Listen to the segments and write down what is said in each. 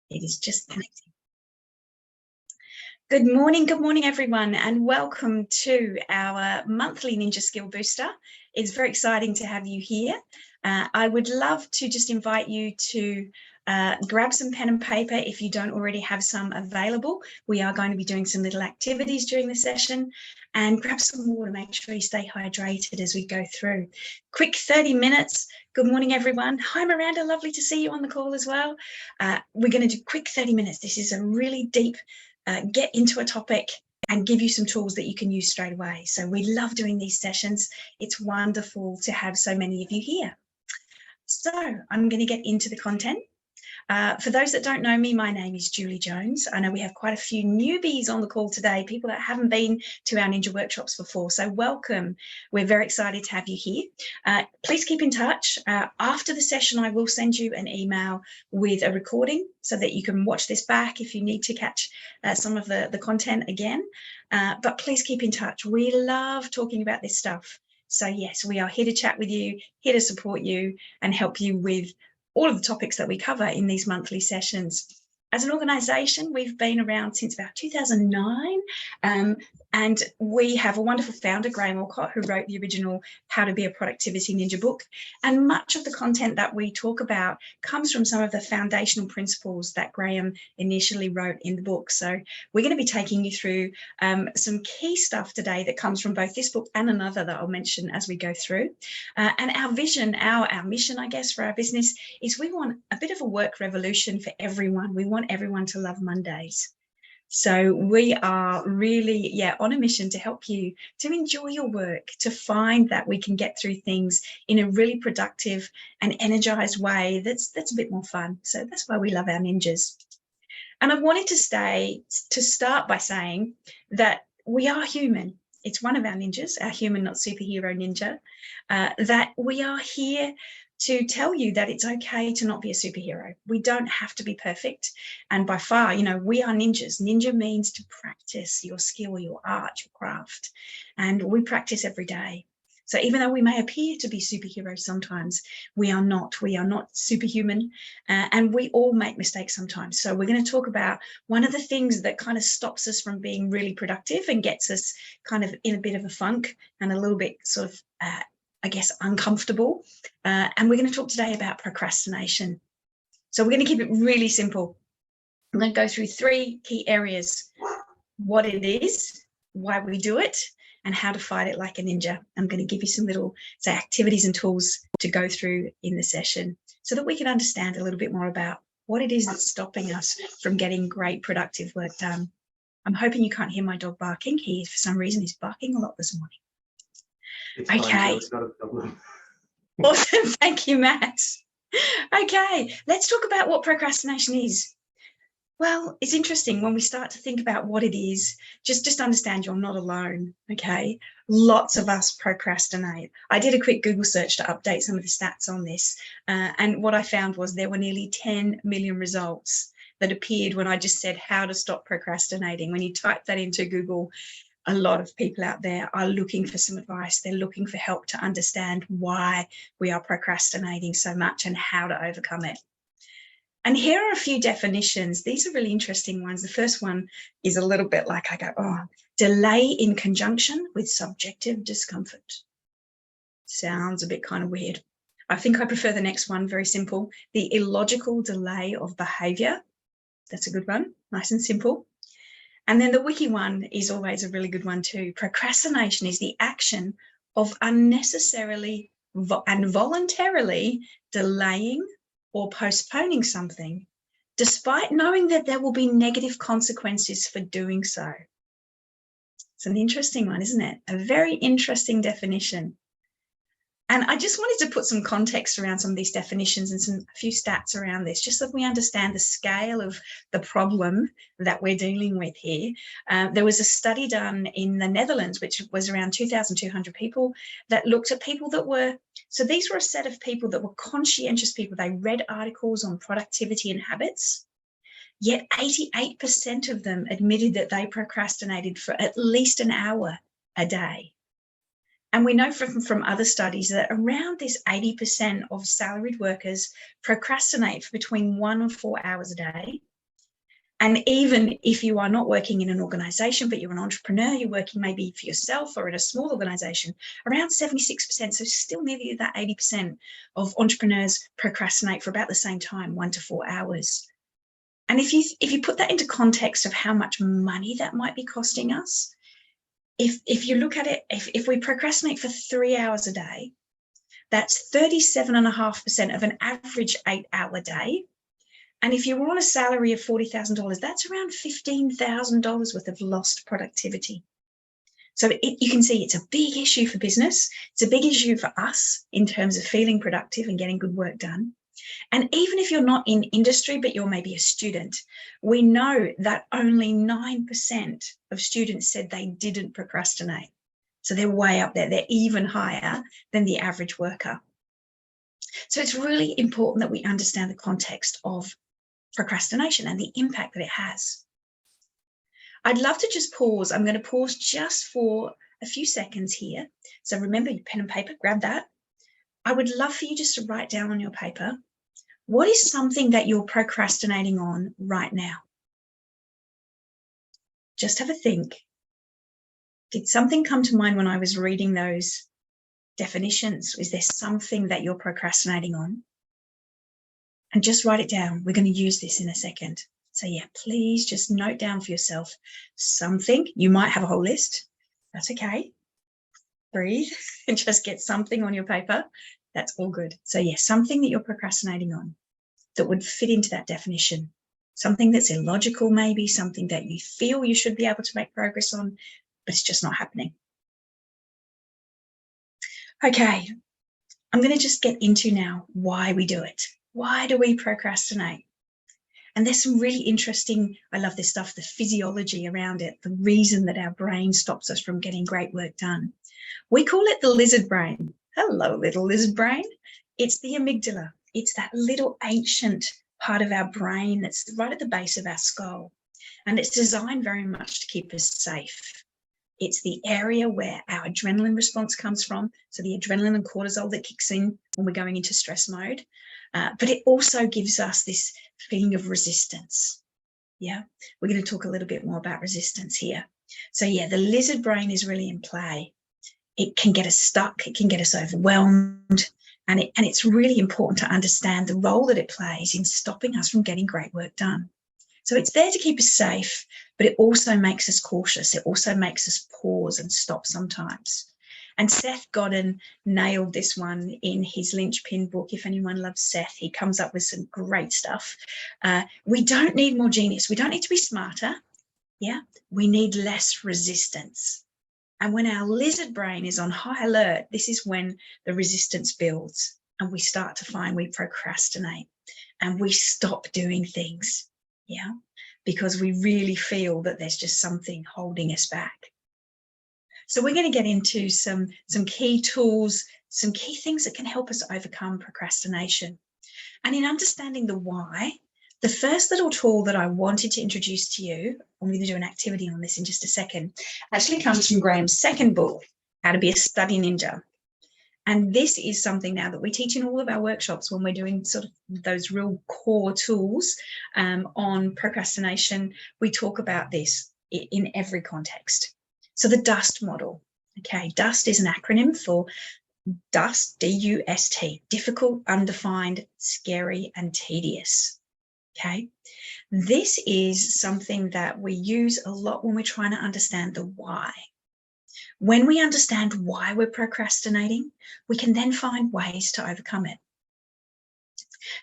It is just connecting. Good morning, everyone, and welcome to our monthly Ninja Skill Booster. It's very exciting to have you here. I would love to just invite you to grab some pen and paper if you don't already have some available. We are going to be doing some little activities during the session, and grab some water. Make sure you stay hydrated as we go through. Quick 30 minutes. Good morning, everyone. Hi, Miranda. Lovely to see you on the call as well. We're going to do quick 30 minutes. This is a really deep get into a topic and give you some tools that you can use straight away. So we love doing these sessions. It's wonderful to have so many of you here. So I'm going to get into the content. For those that don't know me, my name is Julie Jones. I know we have quite a few newbies on the call today, people that haven't been to our Ninja workshops before. So welcome. We're very excited to have you here. Please keep in touch. After the session, I will send you an email with a recording so that you can watch this back if you need to catch some of the content again. But please keep in touch. We love talking about this stuff. So yes, we are here to chat with you, here to support you and help you with all of the topics that we cover in these monthly sessions. As an organisation, we've been around since about 2009, and we have a wonderful founder, Graham Alcott, who wrote the original How to Be a Productivity Ninja book. And much of the content that we talk about comes from some of the foundational principles that Graham initially wrote in the book. So we're going to be taking you through some key stuff today that comes from both this book and another that I'll mention as we go through. And our vision, our mission, I guess, for our business is we want a bit of a work revolution for everyone. We want everyone to love Mondays. So we are really, on a mission to help you to enjoy your work, to find that we can get through things in a really productive and energized way that's a bit more fun. So that's why we love our ninjas. And I wanted to start by saying that we are human. It's one of our ninjas, our human, not superhero ninja, that we are here to tell you that it's okay to not be a superhero. We don't have to be perfect. And by far, we are ninjas. Ninja means to practice your skill, your art, your craft. And we practice every day. So even though we may appear to be superheroes sometimes, we are not. We are not superhuman. And we all make mistakes sometimes. So we're going to talk about one of the things that kind of stops us from being really productive and gets us kind of in a bit of a funk and a little bit sort of uncomfortable. And we're going to talk today about procrastination. So we're going to keep it really simple. I'm going to go through 3 key areas: what it is, why we do it, and how to fight it like a ninja. I'm going to give you some little, activities and tools to go through in the session so that we can understand a little bit more about what it is that's stopping us from getting great productive work done. I'm hoping you can't hear my dog barking. For some reason, he's barking a lot this morning. It's okay. Fine, it's not a problem. Awesome. Thank you, Matt. Okay, let's talk about what procrastination is. Well, it's interesting when we start to think about what it is, just understand you're not alone, okay? Lots of us procrastinate. I did a quick Google search to update some of the stats on this, and what I found was there were nearly 10 million results that appeared when I just said how to stop procrastinating. When you type that into Google, a lot of people out there are looking for some advice. They're looking for help to understand why we are procrastinating so much and how to overcome it. And here are a few definitions. These are really interesting ones. The first one is a little bit like delay in conjunction with subjective discomfort. Sounds a bit kind of weird. I think I prefer the next one, very simple. The illogical delay of behavior. That's a good one, nice and simple. And then the wiki one is always a really good one too. Procrastination is the action of unnecessarily and voluntarily delaying or postponing something, despite knowing that there will be negative consequences for doing so. It's an interesting one, isn't it? A very interesting definition. And I just wanted to put some context around some of these definitions and a few stats around this, just so that we understand the scale of the problem that we're dealing with here. There was a study done in the Netherlands, which was around 2,200 people, that looked at people that were, so these were a set of people that were conscientious people. They read articles on productivity and habits, yet 88% of them admitted that they procrastinated for at least an hour a day. And we know from other studies that around this 80% of salaried workers procrastinate for between 1 and 4 hours a day. And even if you are not working in an organization, but you're an entrepreneur, you're working maybe for yourself or in a small organization, around 76%, so still nearly that 80% of entrepreneurs procrastinate for about the same time, 1 to 4 hours. And if you put that into context of how much money that might be costing us, if you look at it, if we procrastinate for 3 hours a day, that's 37.5% of an average 8-hour day. And if you were on a salary of $40,000, that's around $15,000 worth of lost productivity. So you can see it's a big issue for business. It's a big issue for us in terms of feeling productive and getting good work done. And even if you're not in industry, but you're maybe a student, we know that only 9% of students said they didn't procrastinate. So they're way up there. They're even higher than the average worker. So it's really important that we understand the context of procrastination and the impact that it has. I'd love to just pause. I'm going to pause just for a few seconds here. So remember your pen and paper, grab that. I would love for you just to write down on your paper, what is something that you're procrastinating on right now? Just have a think. Did something come to mind when I was reading those definitions? Is there something that you're procrastinating on? And just write it down. We're going to use this in a second. So yeah, please just note down for yourself something. You might have a whole list. That's okay. Breathe and just get something on your paper. That's all good. So yeah, something that you're procrastinating on that would fit into that definition. Something that's illogical, maybe something that you feel you should be able to make progress on, but it's just not happening. Okay, I'm going to just get into now why we do it. Why do we procrastinate? And there's some really interesting, I love this stuff, the physiology around it, the reason that our brain stops us from getting great work done. We call it the lizard brain. Hello, little lizard brain. It's the amygdala. It's that little ancient part of our brain that's right at the base of our skull. And it's designed very much to keep us safe. It's the area where our adrenaline response comes from. So the adrenaline and cortisol that kicks in when we're going into stress mode. But it also gives us this feeling of resistance. Yeah, we're going to talk a little bit more about resistance here. So yeah, the lizard brain is really in play. It can get us stuck. It can get us overwhelmed. And it's really important to understand the role that it plays in stopping us from getting great work done. So it's there to keep us safe, but it also makes us cautious. It also makes us pause and stop sometimes. And Seth Godin nailed this one in his linchpin book. If anyone loves Seth, he comes up with some great stuff. We don't need more genius. We don't need to be smarter. Yeah, we need less resistance. And when our lizard brain is on high alert, this is when the resistance builds and we start to find we procrastinate and we stop doing things. Yeah, because we really feel that there's just something holding us back. So we're going to get into some key tools, some key things that can help us overcome procrastination. And in understanding the why, the first little tool that I wanted to introduce to you, I'm going to do an activity on this in just a second, actually comes from Graham's second book, How to Be a Study Ninja. And this is something now that we teach in all of our workshops when we're doing sort of those real core tools on procrastination. We talk about this in every context. So the DUST model. Okay, DUST is an acronym for DUST, D-U-S-T, difficult, undefined, scary, and tedious. Okay, this is something that we use a lot when we're trying to understand the why. When we understand why we're procrastinating, we can then find ways to overcome it.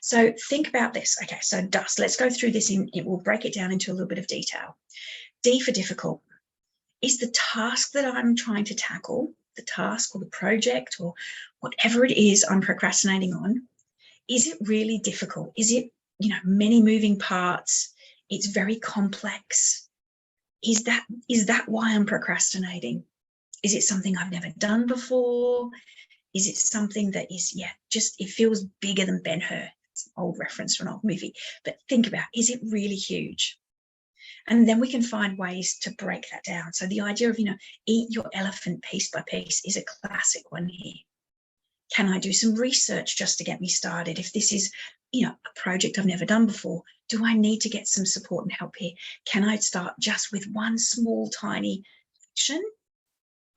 So think about this. Okay, so DUST, let's go through this. We'll break it down into a little bit of detail. D for difficult. Is the task that I'm trying to tackle, the task or the project or whatever it is I'm procrastinating on, is it really difficult? Is it, many moving parts? It's very complex. Is that why I'm procrastinating? Is it something I've never done before? Is it something that is, it feels bigger than Ben-Hur? It's an old reference from an old movie. But think about, is it really huge? And then we can find ways to break that down. So the idea of, eat your elephant piece by piece is a classic one here. Can I do some research just to get me started? If this is a project I've never done before. Do I need to get some support and help here? Can I start just with one small, tiny action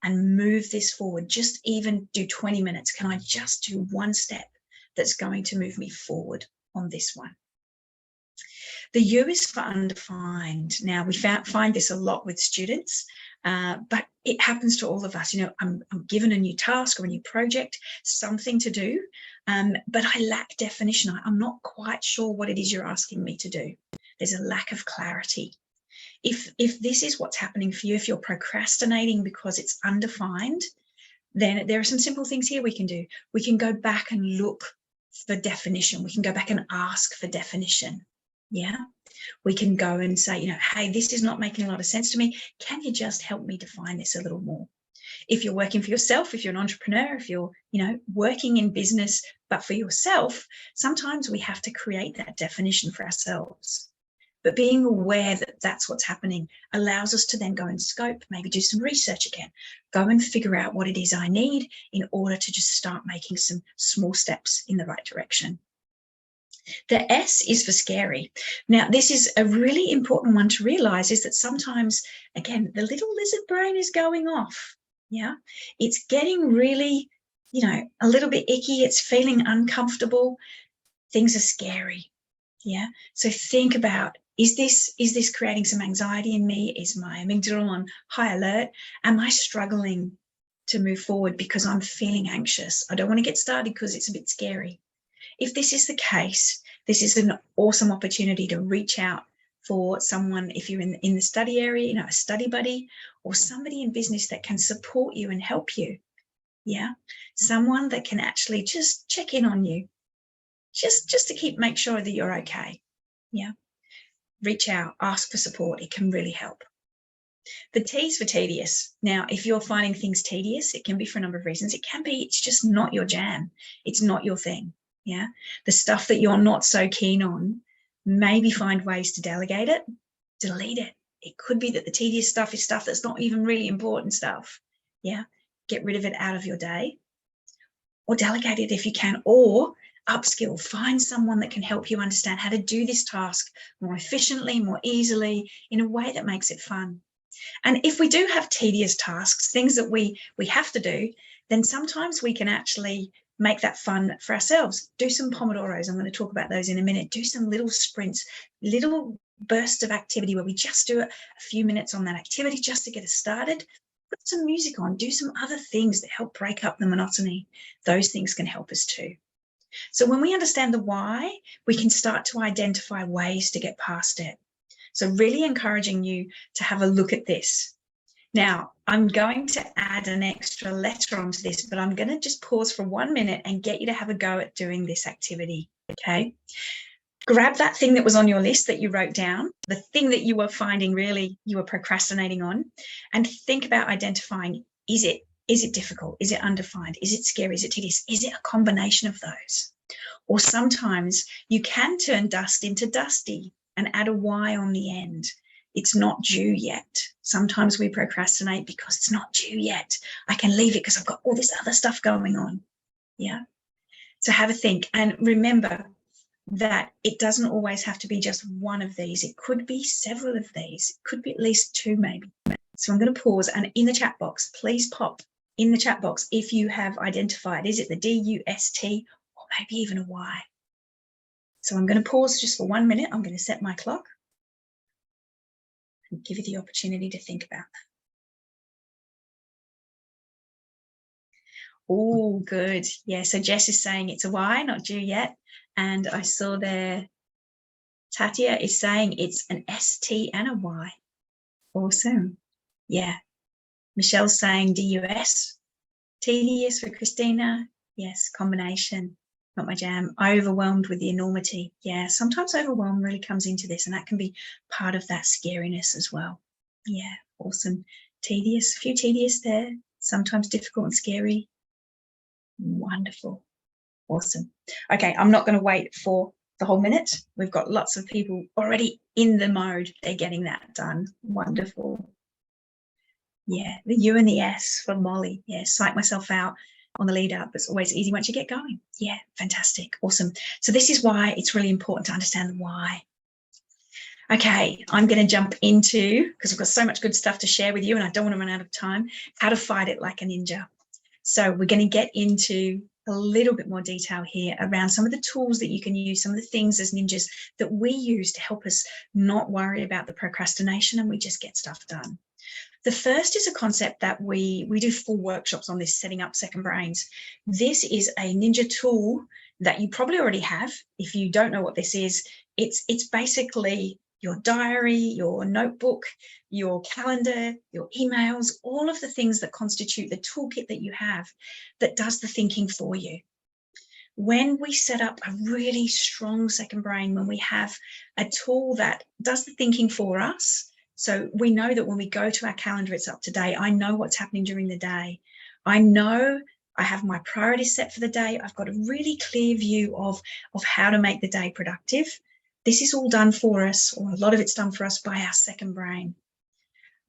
and move this forward? Just even do 20 minutes. Can I just do one step that's going to move me forward on this one? The U is for undefined. Now, we find this a lot with students, but it happens to all of us. I'm given a new task or a new project, something to do, but I lack definition. I'm not quite sure what it is you're asking me to do. There's a lack of clarity. If this is what's happening for you, if you're procrastinating because it's undefined, then there are some simple things here we can do. We can go back and look for definition. We can go back and ask for definition. Yeah, we can go and say, hey, this is not making a lot of sense to me. Can you just help me define this a little more? If you're working for yourself, if you're an entrepreneur, if you're, working in business, but for yourself, sometimes we have to create that definition for ourselves. But being aware that that's what's happening allows us to then go and scope, maybe do some research again, go and figure out what it is I need in order to just start making some small steps in the right direction. The S is for scary. Now, this is a really important one to realize, is that sometimes, again, the little lizard brain is going off. Yeah, it's getting really, a little bit icky. It's feeling uncomfortable. Things are scary. Yeah. So think about, is this creating some anxiety in me? Is my amygdala on high alert? Am I struggling to move forward because I'm feeling anxious? I don't want to get started because it's a bit scary. If this is the case, this is an awesome opportunity to reach out for someone, if you're in the study area, a study buddy or somebody in business that can support you and help you. Yeah. Someone that can actually just check in on you, just to make sure that you're okay. Yeah. Reach out, ask for support. It can really help. The T is for tedious. Now, if you're finding things tedious, it can be for a number of reasons. It can be it's just not your jam. It's not your thing. Yeah. The stuff that you're not so keen on, maybe find ways to delegate it, delete it. It could be that the tedious stuff is stuff that's not even really important stuff. Yeah. Get rid of it out of your day, or delegate it if you can, or upskill, find someone that can help you understand how to do this task more efficiently, more easily, in a way that makes it fun. And if we do have tedious tasks, things that we have to do, then sometimes we can actually make that fun for ourselves. Do some Pomodoros. I'm going to talk about those in a minute. Do some little sprints, little bursts of activity where we just do a few minutes on that activity just to get us started. Put some music on, do some other things that help break up the monotony. Those things can help us too. So when we understand the why, we can start to identify ways to get past it. So really encouraging you to have a look at this. Now, I'm going to add an extra letter onto this, but I'm going to just pause for 1 minute and get you to have a go at doing this activity, okay? Grab that thing that was on your list that you wrote down, the thing that you were finding really you were procrastinating on, and think about identifying, is it difficult? Is it undefined? Is it scary? Is it tedious? Is it a combination of those? Or sometimes you can turn dust into dusty and add a Y on the end. It's not due yet. Sometimes we procrastinate because it's not due yet. I can leave it because I've got all this other stuff going on. Yeah. So have a think. And remember that it doesn't always have to be just one of these. It could be several of these. It could be at least two maybe. So I'm going to pause, and in the chat box, please pop in the chat box if you have identified, is it the D-U-S-T or maybe even a Y? So I'm going to pause just for 1 minute. I'm going to set my clock and give you the opportunity to think about that. Oh, good. Yeah, so Jess is saying it's a Y, not due yet. And I saw there Tatia is saying it's an S-T and a Y. Awesome. Yeah. Michelle's saying D-U-S. Tedious for Christina. Yes, combination. Not my jam. Overwhelmed with the enormity. Yeah, sometimes overwhelm really comes into this, and that can be part of that scariness as well. Yeah, awesome. Tedious, a few tedious there. Sometimes difficult and scary. Wonderful. Awesome. Okay, I'm not going to wait for the whole minute. We've got lots of people already in the mode. They're getting that done. Wonderful. Yeah, the U and the S for Molly. Yeah, psych myself out. on the lead up. It's always easy once you get going. Yeah, fantastic. Awesome. So this is why it's really important to understand the why. Okay, I'm going to jump into, because I've got so much good stuff to share with you and I don't want to run out of time, how to fight it like a ninja. So we're going to get into a little bit more detail here around some of the tools that you can use, some of the things as ninjas that we use to help us not worry about the procrastination and we just get stuff done. The first is a concept that we do full workshops on this, setting up second brains. This is a ninja tool that you probably already have. If you don't know what this is, it's basically your diary, your notebook, your calendar, your emails, all of the things that constitute the toolkit that you have that does the thinking for you. When we set up a really strong second brain, when we have a tool that does the thinking for us, so we know that when we go to our calendar, it's up to date. I know what's happening during the day. I know I have my priorities set for the day. I've got a really clear view of how to make the day productive. This is all done for us, or a lot of it's done for us by our second brain.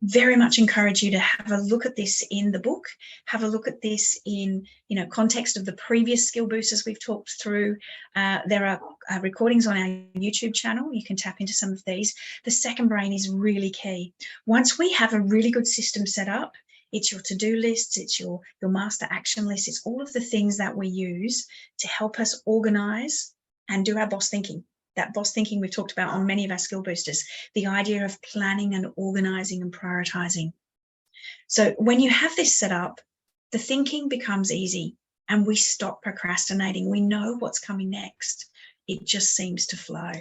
Very much encourage you to have a look at this in the book, have a look at this in context of the previous skill boosters we've talked through. There are recordings on our YouTube channel. You can tap into some of these. The second brain is really key. Once we have a really good system set up, it's your to-do lists, it's your master action list, it's all of the things that we use to help us organize and do our boss thinking. That boss thinking we've talked about on many of our skill boosters, the idea of planning and organizing and prioritizing. So when you have this set up, the thinking becomes easy and we stop procrastinating. We know what's coming next. It just seems to flow.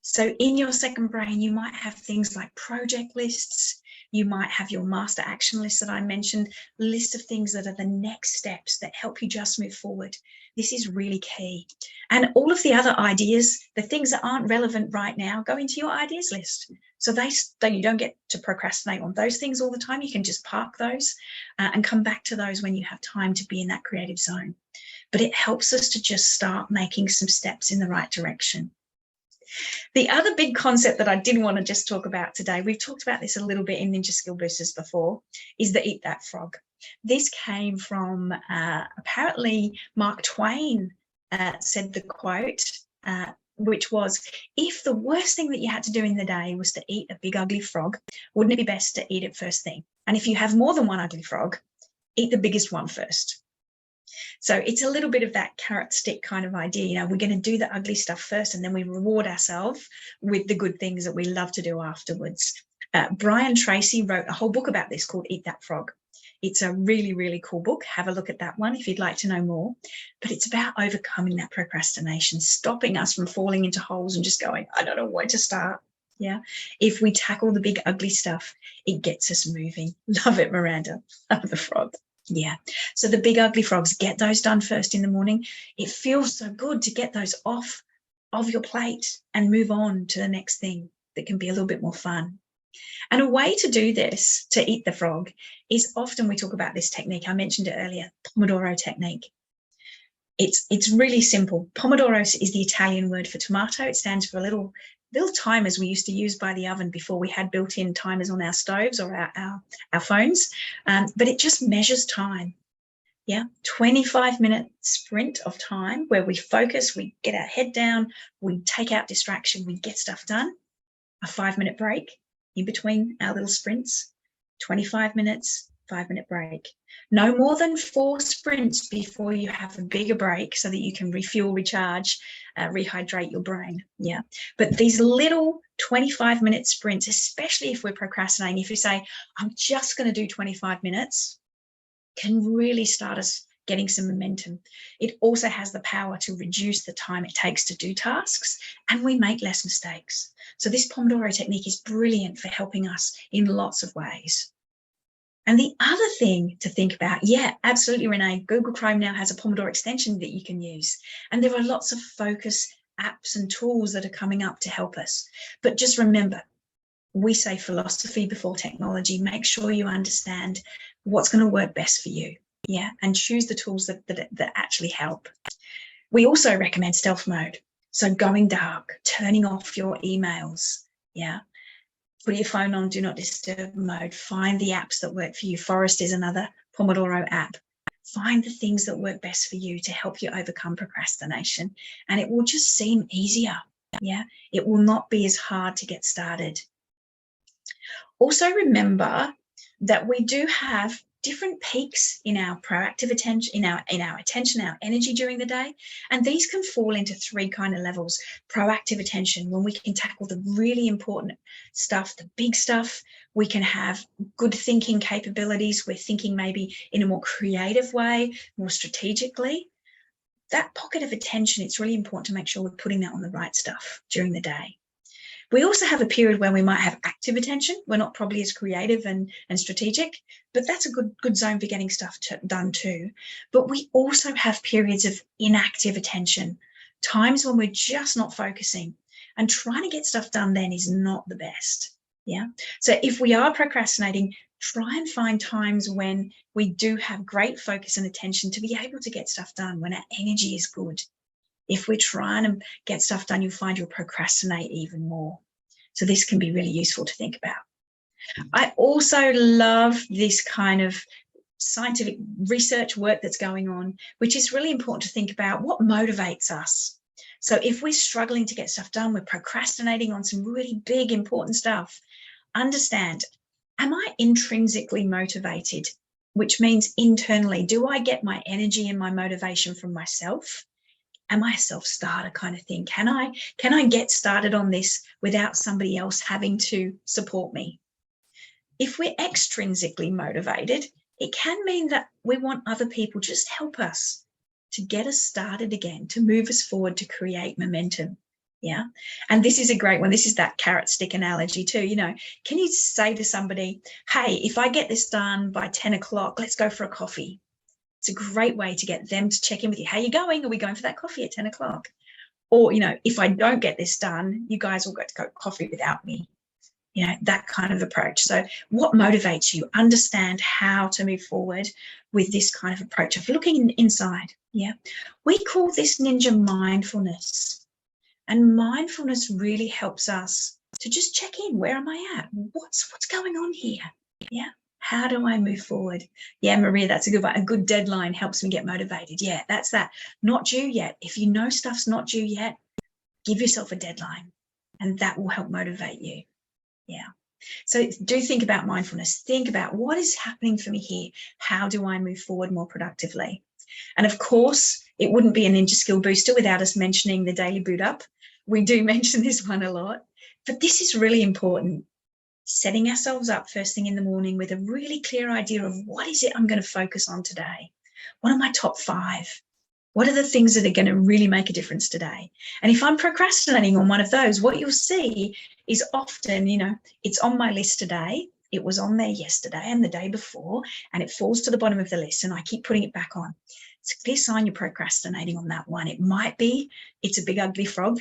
So in your second brain, you might have things like project lists. You might have your master action list that I mentioned, a list of things that are the next steps that help you just move forward. This is really key. And all of the other ideas, the things that aren't relevant right now, go into your ideas list. So you don't get to procrastinate on those things all the time. You can just park those and come back to those when you have time to be in that creative zone. But it helps us to just start making some steps in the right direction. The other big concept that I didn't want to just talk about today, we've talked about this a little bit in Ninja Skill Boosters before, is the eat that frog. This came from apparently Mark Twain said the quote, which was, if the worst thing that you had to do in the day was to eat a big ugly frog, wouldn't it be best to eat it first thing? And if you have more than one ugly frog, eat the biggest one first. So it's a little bit of that carrot stick kind of idea. We're going to do the ugly stuff first and then we reward ourselves with the good things that we love to do afterwards. Brian Tracy wrote a whole book about this called Eat That Frog. It's a really, really cool book. Have a look at that one if you'd like to know more. But it's about overcoming that procrastination, stopping us from falling into holes and just going, I don't know where to start. Yeah. If we tackle the big ugly stuff, it gets us moving. Love it, Miranda. Love the frog. Yeah. So the big ugly frogs, get those done first in the morning. It feels so good to get those off of your plate and move on to the next thing that can be a little bit more fun. And a way to do this, to eat the frog, is often we talk about this technique. I mentioned it earlier, Pomodoro Technique. It's really simple. Pomodoro is the Italian word for tomato. It stands for little timers we used to use by the oven before we had built-in timers on our stoves or our phones. But it just measures time. Yeah, 25-minute sprint of time where we focus, we get our head down, we take out distraction, we get stuff done. A 5-minute break in between our little sprints, 25 minutes, 5-minute break. No more than 4 sprints before you have a bigger break so that you can refuel, recharge, rehydrate your brain. Yeah. But these little 25-minute sprints, especially if we're procrastinating, if you say, I'm just going to do 25 minutes, can really start us getting some momentum. It also has the power to reduce the time it takes to do tasks, and we make less mistakes. So this Pomodoro technique is brilliant for helping us in lots of ways. And the other thing to think about, yeah, absolutely, Renee, Google Chrome now has a Pomodoro extension that you can use. And there are lots of focus apps and tools that are coming up to help us. But just remember, we say philosophy before technology. Make sure you understand what's going to work best for you. Yeah, and choose the tools that actually help. We also recommend stealth mode. So going dark, turning off your emails. Yeah. Put your phone on do not disturb mode. Find the apps that work for you. Forest is another Pomodoro app. Find the things that work best for you to help you overcome procrastination, and it will just seem easier. Yeah, it will not be as hard to get started. Also remember that we do have different peaks in our proactive attention, in our attention, our energy during the day, and these can fall into three kind of levels. Proactive attention, when we can tackle the really important stuff, the big stuff. We can have good thinking capabilities. We're thinking maybe in a more creative way, more strategically. That pocket of attention, it's really important to make sure we're putting that on the right stuff during the day. We also have a period where we might have active attention. We're not probably as creative and strategic, but that's a good zone for getting stuff done too. But we also have periods of inactive attention, times when we're just not focusing, and trying to get stuff done then is not the best. Yeah. So if we are procrastinating, try and find times when we do have great focus and attention to be able to get stuff done, when our energy is good. If we're trying to get stuff done, you'll find you'll procrastinate even more. So this can be really useful to think about. I also love this kind of scientific research work that's going on, which is really important to think about what motivates us. So if we're struggling to get stuff done, we're procrastinating on some really big, important stuff, understand, am I intrinsically motivated? Which means internally, do I get my energy and my motivation from myself? Am I a self-starter kind of thing? Can I get started on this without somebody else having to support me? If we're extrinsically motivated, it can mean that we want other people just help us to get us started again, to move us forward, to create momentum. Yeah. And this is a great one. This is that carrot stick analogy too. You know, can you say to somebody, hey, if I get this done by 10 o'clock, let's go for a coffee. It's a great way to get them to check in with you. How are you going? Are we going for that coffee at 10 o'clock? Or, you know, if I don't get this done, you guys will get to go coffee without me. You know, that kind of approach. So what motivates you? Understand how to move forward with this kind of approach of looking inside. Yeah. We call this ninja mindfulness. And mindfulness really helps us to just check in. Where am I at? What's going on here? Yeah. How do I move forward? Yeah, Maria, that's a good one. A good deadline helps me get motivated. Yeah, that's that. Not due yet. If you know stuff's not due yet, give yourself a deadline, and that will help motivate you. Yeah. So do think about mindfulness. Think about what is happening for me here. How do I move forward more productively? And of course, it wouldn't be a Ninja Skill Booster without us mentioning the Daily Boot Up. We do mention this one a lot, but this is really important. Setting ourselves up first thing in the morning with a really clear idea of what is it I'm going to focus on today? What are my top 5? What are the things that are going to really make a difference today? And if I'm procrastinating on one of those, what you'll see is often, you know, it's on my list today. It was on there yesterday and the day before, and it falls to the bottom of the list and I keep putting it back on. It's a clear sign you're procrastinating on that one. It might be it's a big ugly frog.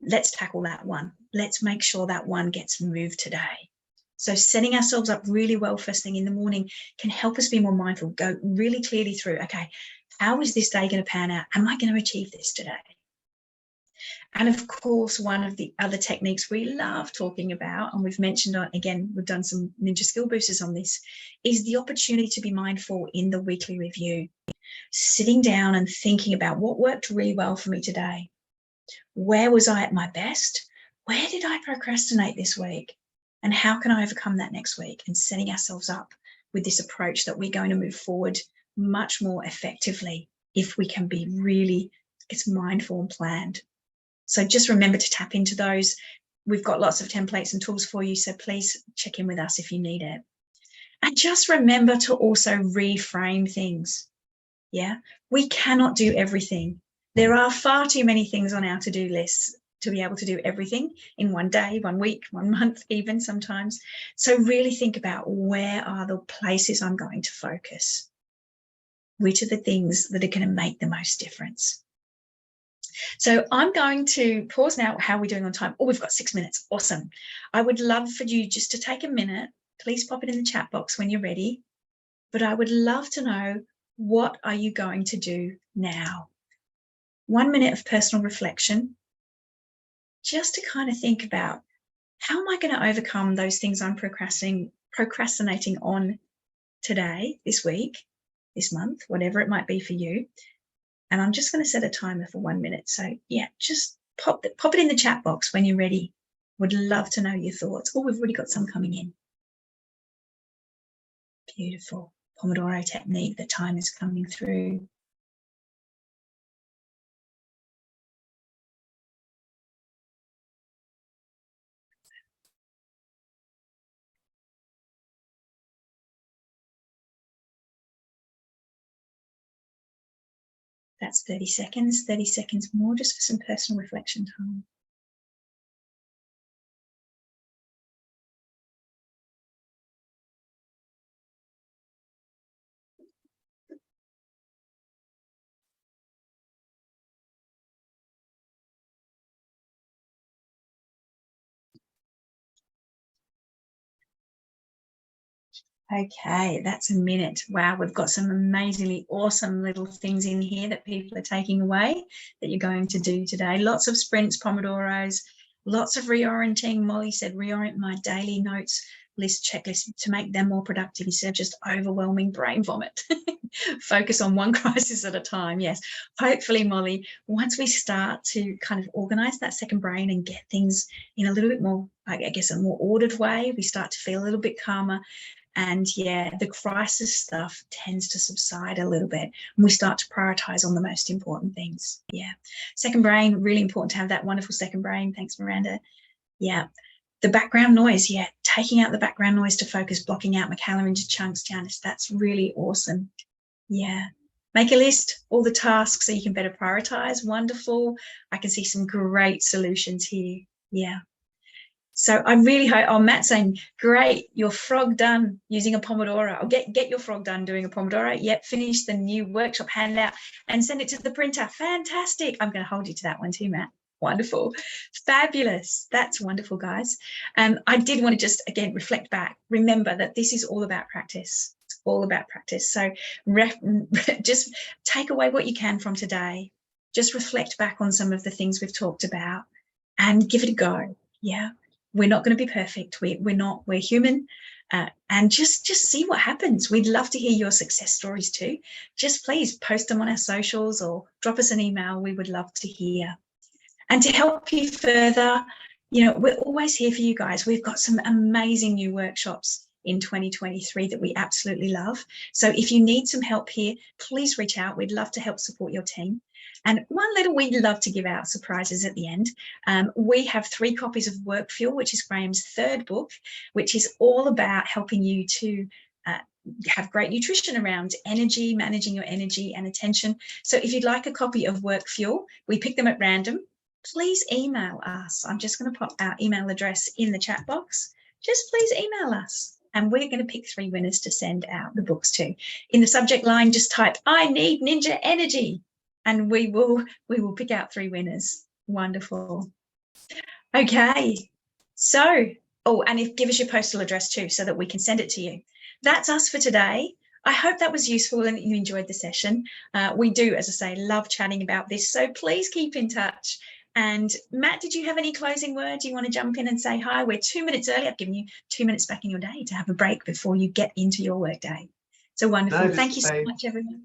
Let's tackle that one. Let's make sure that one gets moved today. So setting ourselves up really well first thing in the morning can help us be more mindful, go really clearly through, okay, how is this day going to pan out? Am I going to achieve this today? And of course, one of the other techniques we love talking about, and we've mentioned, again, we've done some Ninja Skill Boosters on this, is the opportunity to be mindful in the weekly review. Sitting down and thinking about what worked really well for me today. Where was I at my best? Where did I procrastinate this week? And how can I overcome that next week? And setting ourselves up with this approach that we're going to move forward much more effectively if we can be really, it's mindful and planned. So just remember to tap into those. We've got lots of templates and tools for you, so please check in with us if you need it. And just remember to also reframe things. Yeah, we cannot do everything. There are far too many things on our to-do lists to be able to do everything in one day, 1 week, 1 month, even sometimes. So really think about, where are the places I'm going to focus? Which are the things that are going to make the most difference? So I'm going to pause now. How are we doing on time? Oh, we've got 6 minutes. Awesome. I would love for you just to take a minute. Please pop it in the chat box when you're ready. But I would love to know, what are you going to do now? 1 minute of personal reflection, just to kind of think about, how am I going to overcome those things I'm procrastinating on today, this week, this month, whatever it might be for you. And I'm just going to set a timer for 1 minute. So yeah, just pop it in the chat box when you're ready. Would love to know your thoughts. Oh, we've already got some coming in. Beautiful. Pomodoro Technique, the time is coming through. That's 30 seconds more just for some personal reflection time. Okay, that's a minute. Wow, we've got some amazingly awesome little things in here that people are taking away that you're going to do today. Lots of sprints, Pomodoros, lots of reorienting. Molly said, reorient my daily notes list, checklist to make them more productive instead of just overwhelming brain vomit. Focus on one crisis at a time. Yes, hopefully, Molly, once we start to kind of organize that second brain and get things in a little bit more, I guess, a more ordered way, we start to feel a little bit calmer. And yeah, the crisis stuff tends to subside a little bit and we start to prioritize on the most important things. Yeah. Second brain, really important to have that wonderful second brain. Thanks, Miranda. Yeah. The background noise. Yeah. Taking out the background noise to focus, blocking out my calendar into chunks, Janice. That's really awesome. Yeah. Make a list, all the tasks so you can better prioritize. Wonderful. I can see some great solutions here. Yeah. So I really hope, oh, Matt's saying, great, your frog done using a Pomodoro. I'll get your frog done doing a Pomodoro. Yep, finish the new workshop handout and send it to the printer. Fantastic. I'm going to hold you to that one too, Matt. Wonderful. Fabulous. That's wonderful, guys. I did want to just, again, reflect back. Remember that this is all about practice. It's all about practice. So just take away what you can from today. Just reflect back on some of the things we've talked about and give it a go. Yeah. We're not going to be perfect. We're human. And just see what happens. We'd love to hear your success stories too. Just please post them on our socials or drop us an email. We would love to hear. And to help you further, we're always here for you guys. We've got some amazing new workshops in 2023 that we absolutely love. So if you need some help here, please reach out. We'd love to help support your team. And one little we'd love to give out surprises at the end. We have 3 copies of Work Fuel, which is Graham's 3rd book, which is all about helping you to have great nutrition around energy, managing your energy and attention. So if you'd like a copy of Work Fuel, we pick them at random. Please email us. I'm just going to pop our email address in the chat box. Just please email us. And we're going to pick 3 winners to send out the books to. In the subject line, just type, I need ninja energy. And we will pick out 3 winners. Wonderful. Okay. So, and give us your postal address too so that we can send it to you. That's us for today. I hope that was useful and that you enjoyed the session. We do, as I say, love chatting about this. So please keep in touch. And Matt, did you have any closing words? You want to jump in and say hi? We're 2 minutes early. I've given you 2 minutes back in your day to have a break before you get into your work day. So wonderful. No, thank you so much, everyone.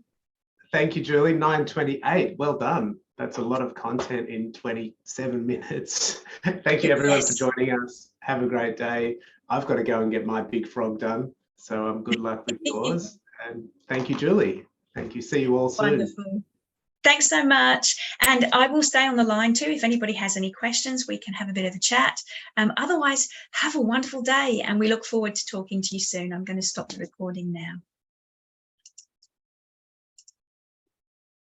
Thank you, Julie. 9:28. Well done. That's a lot of content in 27 minutes. Thank you, everyone, for joining us. Have a great day. I've got to go and get my big frog done. So good luck with yours. And thank you, Julie. Thank you. See you all soon. Wonderful. Thanks so much. And I will stay on the line too. If anybody has any questions, we can have a bit of a chat. Otherwise, have a wonderful day and we look forward to talking to you soon. I'm going to stop the recording now.